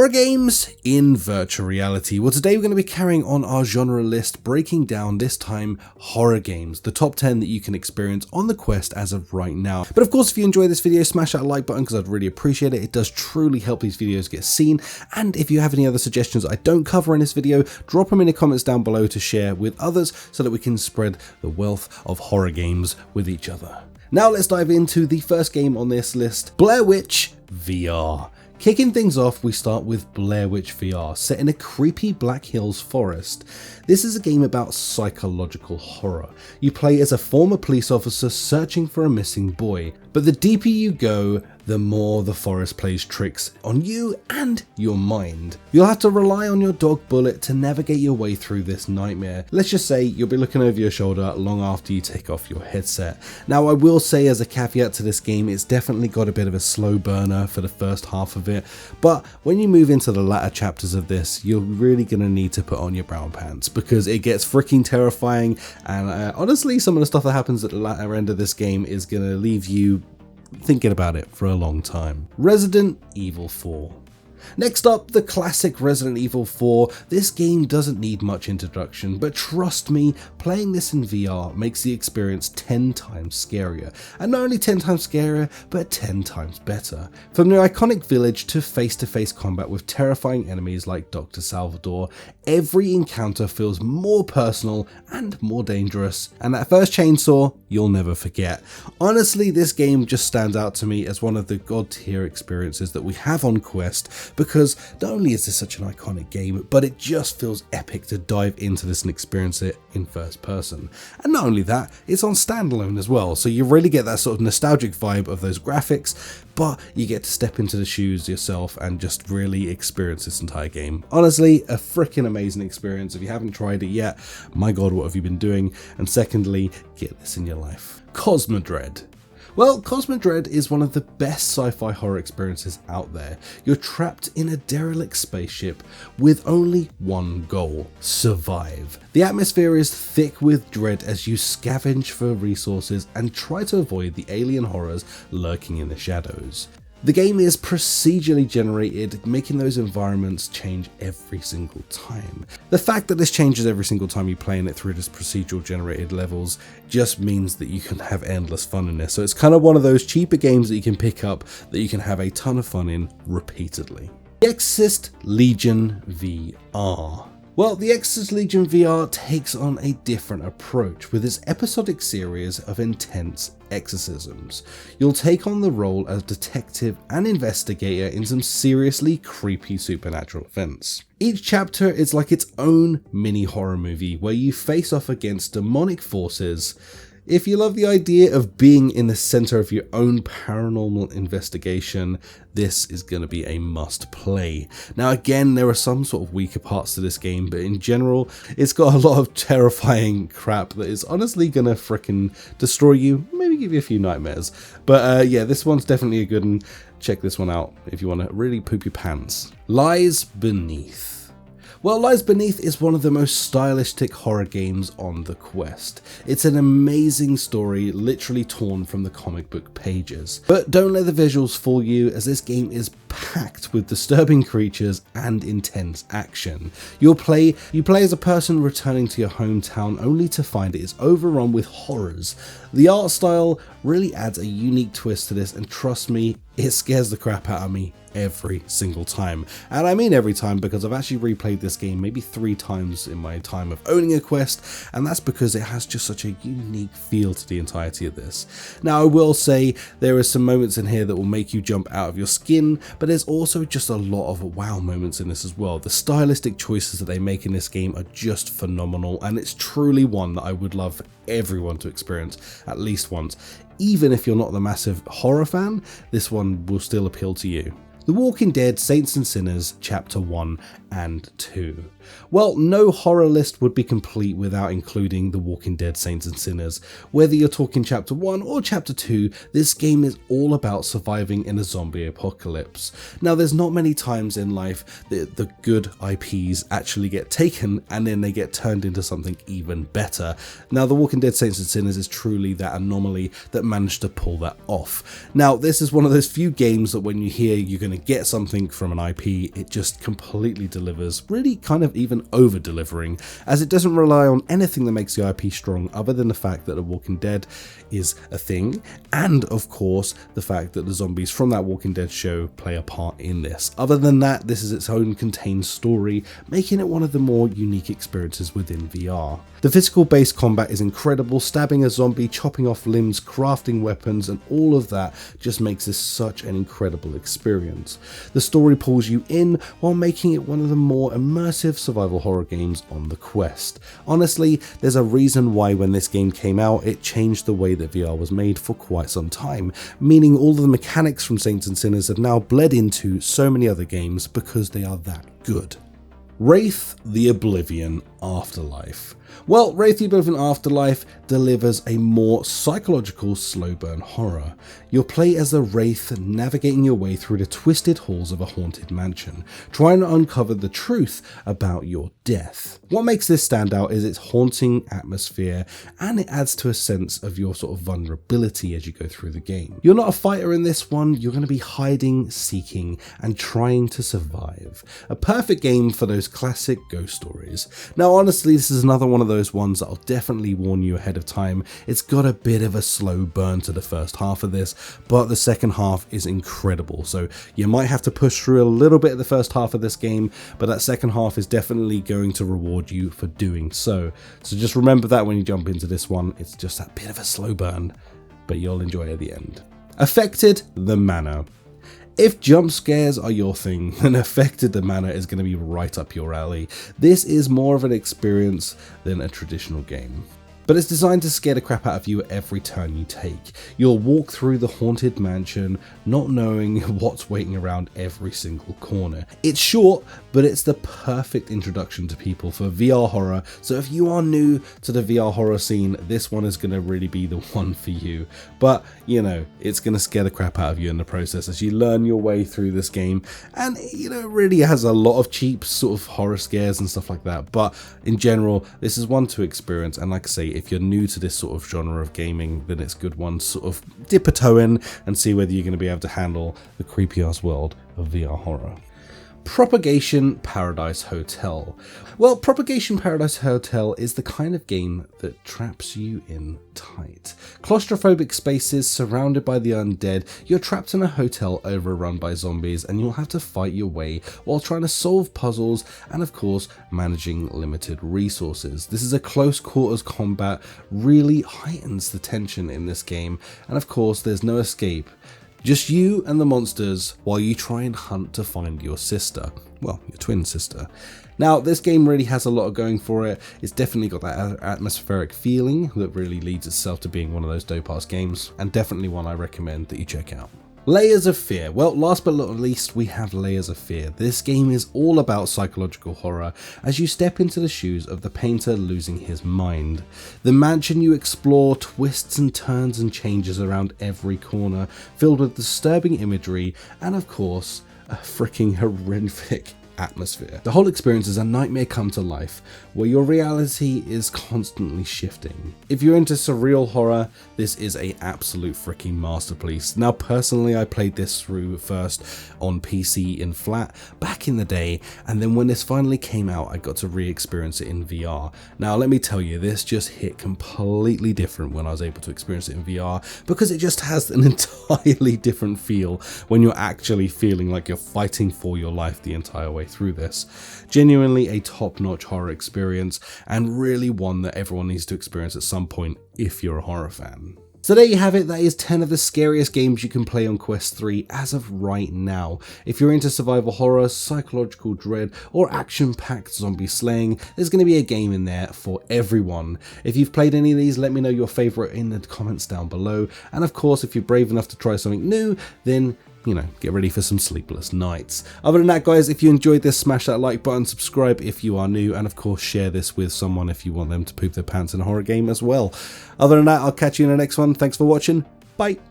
Horror games in virtual reality. Well, today we're going to be carrying on our genre list, breaking down this time horror games, the top 10 that you can experience on the Quest as of right now. But of course, if you enjoy this video, smash that like button because I'd really appreciate it. It does truly help these videos get seen. And if you have any other suggestions I don't cover in this video, drop them in the comments down below to share with others so that we can spread the wealth of horror games with each other. Now let's dive into the first game on this list, Blair Witch VR. Kicking things off, we start with Blair Witch VR, set in a creepy Black Hills forest. This is a game about psychological horror. You play as a former police officer searching for a missing boy, but the deeper you go, the more the forest plays tricks on you and your mind. You'll have to rely on your dog Bullet to navigate your way through this nightmare. Let's just say you'll be looking over your shoulder long after you take off your headset. Now I will say as a caveat to this game, it's definitely got a bit of a slow burner for the first half of it, but when you move into the latter chapters of this, you're really going to need to put on your brown pants because it gets freaking terrifying, and honestly some of the stuff that happens at the latter end of this game is going to leave you thinking about it for a long time. Resident Evil 4. Next up, the classic Resident Evil 4. This game doesn't need much introduction, but trust me, playing this in VR makes the experience 10 times scarier. And not only 10 times scarier, but 10 times better. From the iconic village to face-to-face combat with terrifying enemies like Dr. Salvador, every encounter feels more personal and more dangerous. And that first chainsaw, you'll never forget. Honestly, this game just stands out to me as one of the god tier experiences that we have on Quest, because not only is this such an iconic game, but it just feels epic to dive into this and experience it in first person. And not only that, it's on standalone as well, so you really get that sort of nostalgic vibe of those graphics, but you get to step into the shoes yourself and just really experience this entire game. Honestly, a freaking amazing experience. If you haven't tried it yet, my god, what have you been doing? And secondly, get this in your life. Cosmodread. Well, Cosmodread is one of the best sci-fi horror experiences out there. You're trapped in a derelict spaceship with only one goal: survive. The atmosphere is thick with dread as you scavenge for resources and try to avoid the alien horrors lurking in the shadows. The game is procedurally generated, making those environments change every single time. The fact that this changes every single time you play in it through this procedural generated levels just means that you can have endless fun in this. So it's kind of one of those cheaper games that you can pick up that you can have a ton of fun in repeatedly. The Exorcist Legion VR. Well, the Exorcist Legion VR takes on a different approach with its episodic series of intense exorcisms. You'll take on the role as detective and investigator in some seriously creepy supernatural events. Each chapter is like its own mini horror movie where you face off against demonic forces. If you love the idea of being in the center of your own paranormal investigation, this is going to be a must play. Now again, there are some sort of weaker parts to this game, but in general, it's got a lot of terrifying crap that is honestly going to frickin' destroy you, maybe give you a few nightmares. But yeah, this one's definitely a good one. Check this one out if you want to really poop your pants. Lies Beneath. Well, Lies Beneath is one of the most stylistic horror games on the Quest. It's an amazing story, literally torn from the comic book pages. But don't let the visuals fool you, as this game is packed with disturbing creatures and intense action. You play as a person returning to your hometown only to find it is overrun with horrors. The art style really adds a unique twist to this, and trust me, it scares the crap out of me every single time. And I mean every time, because I've actually replayed this game maybe 3 times in my time of owning a Quest, and that's because it has just such a unique feel to the entirety of this. Now I will say there are some moments in here that will make you jump out of your skin, but there's also just a lot of wow moments in this as well. The stylistic choices that they make in this game are just phenomenal, and it's truly one that I would love everyone to experience at least once. Even if you're not the massive horror fan, this one will still appeal to you. The Walking Dead Saints and Sinners Chapter 1 and 2. Well, no horror list would be complete without including The Walking Dead Saints and Sinners. Whether you're talking Chapter 1 or Chapter 2, this game is all about surviving in a zombie apocalypse. Now, there's not many times in life that the good IPs actually get taken and then they get turned into something even better. Now, The Walking Dead Saints and Sinners is truly that anomaly that managed to pull that off. Now, this is one of those few games that when you hear you're going going to get something from an IP, it just completely delivers, really kind of even over delivering, as it doesn't rely on anything that makes the IP strong other than the fact that The Walking Dead is a thing, and of course the fact that the zombies from that Walking Dead show play a part in this. Other than that, this is its own contained story, making it one of the more unique experiences within VR. The physical based combat is incredible, stabbing a zombie, chopping off limbs, crafting weapons, and all of that just makes this such an incredible experience. The story pulls you in while making it one of the more immersive survival horror games on the Quest. Honestly, there's a reason why when this game came out, it changed the way that VR was made for quite some time, meaning all of the mechanics from Saints and Sinners have now bled into so many other games because they are that good. Wraith: The Oblivion Afterlife. Well, Wraith: The Oblivion Afterlife delivers a more psychological slow burn horror. You'll play as a Wraith navigating your way through the twisted halls of a haunted mansion, trying to uncover the truth about your death. What makes this stand out is its haunting atmosphere, and it adds to a sense of your sort of vulnerability as you go through the game. You're not a fighter in this one, you're going to be hiding, seeking, and trying to survive. A perfect game for those classic ghost stories. Now honestly, this is another one of those ones that I'll definitely warn you ahead of time. It's got a bit of a slow burn to the first half of this, but the second half is incredible. So you might have to push through a little bit of the first half of this game, but that second half is definitely going to reward you for doing so. So just remember that when you jump into this one, it's just that bit of a slow burn, but you'll enjoy it at the end. Affected: The Manor. If jump scares are your thing, then Affected: The Manor is going to be right up your alley. This is more of an experience than a traditional game, but it's designed to scare the crap out of you at every turn you take. You'll walk through the haunted mansion, not knowing what's waiting around every single corner. It's short, but it's the perfect introduction to people for VR horror, so if you are new to the VR horror scene, this one is going to really be the one for you. But, you know, it's going to scare the crap out of you in the process as you learn your way through this game, and, you know, it really has a lot of cheap sort of horror scares and stuff like that, but in general, this is one to experience, and like I say, if you're new to this sort of genre of gaming, then it's a good one to sort of dip a toe in and see whether you're going to be able to handle the creepy ass world of VR horror. Propagation Paradise Hotel. Well, Propagation Paradise Hotel is the kind of game that traps you in tight. Claustrophobic spaces surrounded by the undead, you're trapped in a hotel overrun by zombies, and you'll have to fight your way while trying to solve puzzles and of course managing limited resources. This is a close quarters combat, really heightens the tension in this game, and of course there's no escape. Just you and the monsters while you try and hunt to find your sister. Well, your twin sister. Now, this game really has a lot of going for it. It's definitely got that atmospheric feeling that really leads itself to being one of those dope-ass games, and definitely one I recommend that you check out. Layers of Fear. Well, last but not least, we have Layers of Fear. This game is all about psychological horror as you step into the shoes of the painter losing his mind. The mansion you explore twists and turns and changes around every corner, filled with disturbing imagery and of course, a freaking horrific atmosphere. The whole experience is a nightmare come to life, where your reality is constantly shifting. If you're into surreal horror, this is an absolute freaking masterpiece. Now personally, I played this through first on PC in flat back in the day, and then when this finally came out, I got to re-experience it in VR. Now let me tell you, this just hit completely different when I was able to experience it in VR, because it just has an entirely different feel when you're actually feeling like you're fighting for your life the entire way through this. Genuinely a top-notch horror experience, and really one that everyone needs to experience at some point if you're a horror fan. So there you have it, that is 10 of the scariest games you can play on Quest 3 as of right now. If you're into survival horror, psychological dread, or action-packed zombie slaying, there's going to be a game in there for everyone. If you've played any of these, let me know your favourite in the comments down below, and of course if you're brave enough to try something new, then you know, get ready for some sleepless nights. Other than that, guys, if you enjoyed this, smash that like button, subscribe if you are new, and of course share this with someone if you want them to poop their pants in a horror game as well. Other than that, I'll catch you in the next one. Thanks for watching. Bye.